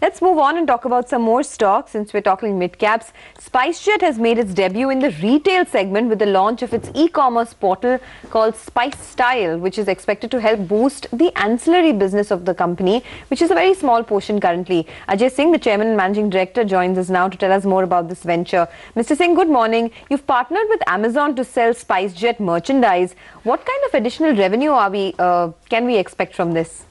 Let's move on and talk about some more stocks. Since we're talking mid-caps, SpiceJet has made its debut in the retail segment with the launch of its e-commerce portal called SpiceStyle, which is expected to help boost the ancillary business of the company, which is a very small portion currently. Ajay Singh, the Chairman and Managing Director, joins us now to tell us more about this venture. Mr. Singh, good morning. You've partnered with Amazon to sell SpiceJet merchandise. What kind of additional revenue can we expect from this?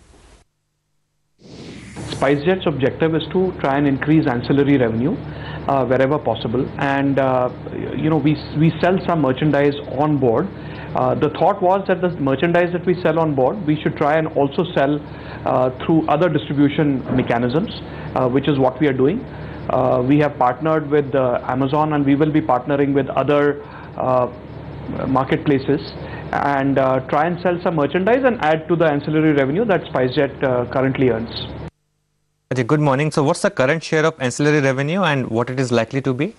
SpiceJet's objective is to try and increase ancillary revenue wherever possible, and we sell some merchandise on board. The thought was that the merchandise that we sell on board, we should try and also sell through other distribution mechanisms, which is what we are doing. We have partnered with Amazon, and we will be partnering with other marketplaces and try and sell some merchandise and add to the ancillary revenue that SpiceJet currently earns. Ajay, good morning. So what's the current share of ancillary revenue and what it is likely to be?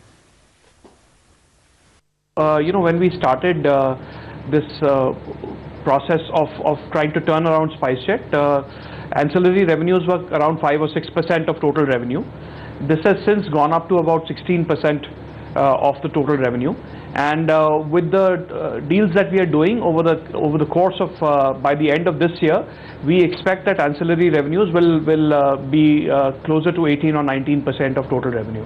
When we started this process of trying to turn around SpiceJet, ancillary revenues were around 5 or 6% of total revenue. This has since gone up to about 16% of the total revenue. And with the deals that we are doing over the course of by the end of this year, we expect that ancillary revenues will be closer to 18 or 19% of total revenue.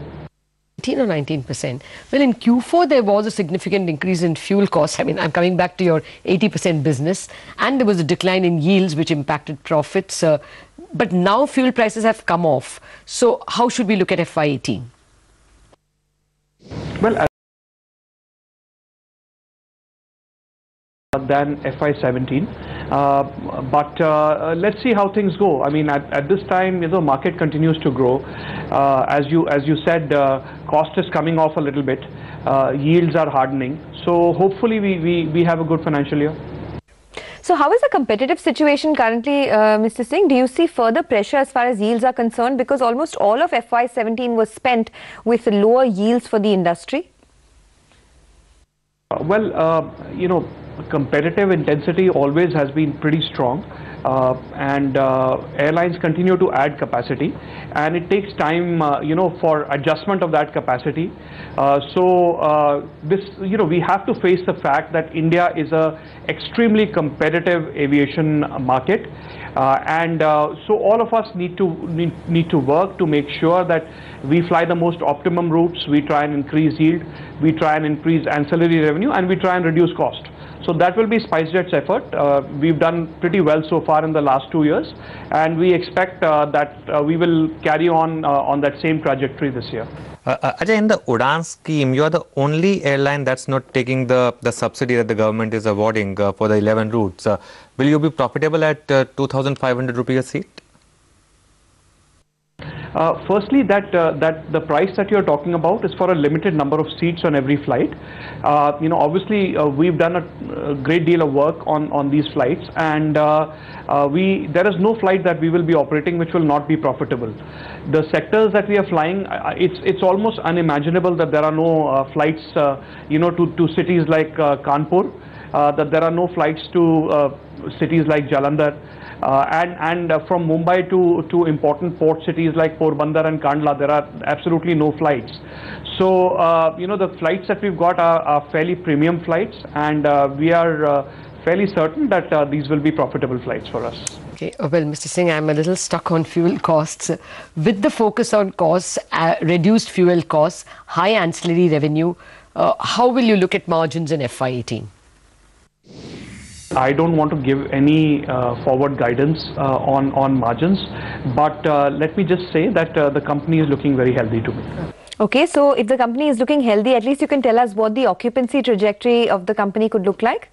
18 or 19%. Well, in Q4 there was a significant increase in fuel costs. I mean, I'm coming back to your 80% business, and there was a decline in yields which impacted profits. But now fuel prices have come off. So how should we look at FY18? Well, than FY17, but let's see how things go. I mean, at this time, the market continues to grow. As you said, cost is coming off a little bit. Yields are hardening. So hopefully we have a good financial year. So how is the competitive situation currently, Mr. Singh? Do you see further pressure as far as yields are concerned? Because almost all of FY17 was spent with lower yields for the industry. Competitive intensity always has been pretty strong, and airlines continue to add capacity, and it takes time, for adjustment of that capacity. We have to face the fact that India is a extremely competitive aviation market, and so all of us need to work to make sure that we fly the most optimum routes. We try and increase yield, we try and increase ancillary revenue, and we try and reduce cost. So that will be SpiceJet's effort. We've done pretty well so far in the last 2 years, and we expect that we will carry on that same trajectory this year. Ajay, in the UDAN scheme, you are the only airline that's not taking the subsidy that the government is awarding for the 11 routes. Will you be profitable at 2,500 rupees a seat? Firstly, that the price that you're talking about is for a limited number of seats on every flight. Obviously, we've done a great deal of work on these flights, and there is no flight that we will be operating which will not be profitable. The sectors that we are flying, it's almost unimaginable that there are no flights, to cities like Kanpur, that there are no flights to cities like Jalandhar. And from Mumbai to important port cities like Porbandar and Kandla, there are absolutely no flights. So, the flights that we've got are fairly premium flights, and we are fairly certain that these will be profitable flights for us. Okay, well, Mr. Singh, I'm a little stuck on fuel costs. With the focus on costs, reduced fuel costs, high ancillary revenue, how will you look at margins in FY18? I don't want to give any forward guidance on margins, but let me just say that the company is looking very healthy to me. Okay, so if the company is looking healthy, at least you can tell us what the occupancy trajectory of the company could look like?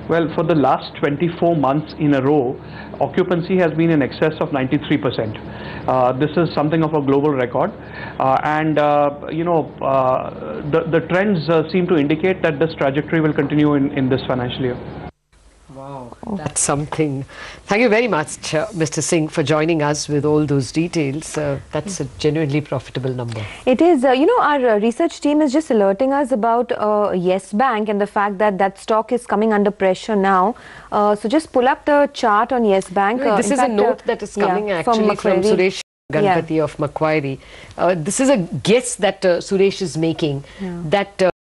Well, for the last 24 months in a row, occupancy has been in excess of 93%. This is something of a global record, and the trends seem to indicate that this trajectory will continue in this financial year. Wow, that's something. Thank you very much, Mr. Singh, for joining us with all those details. That's a genuinely profitable number. It is. Our research team is just alerting us about Yes Bank and the fact that that stock is coming under pressure now. So just pull up the chart on Yes Bank. This is a note that is coming actually from Suresh Ganpati of Macquarie. This is a guess that Suresh is making that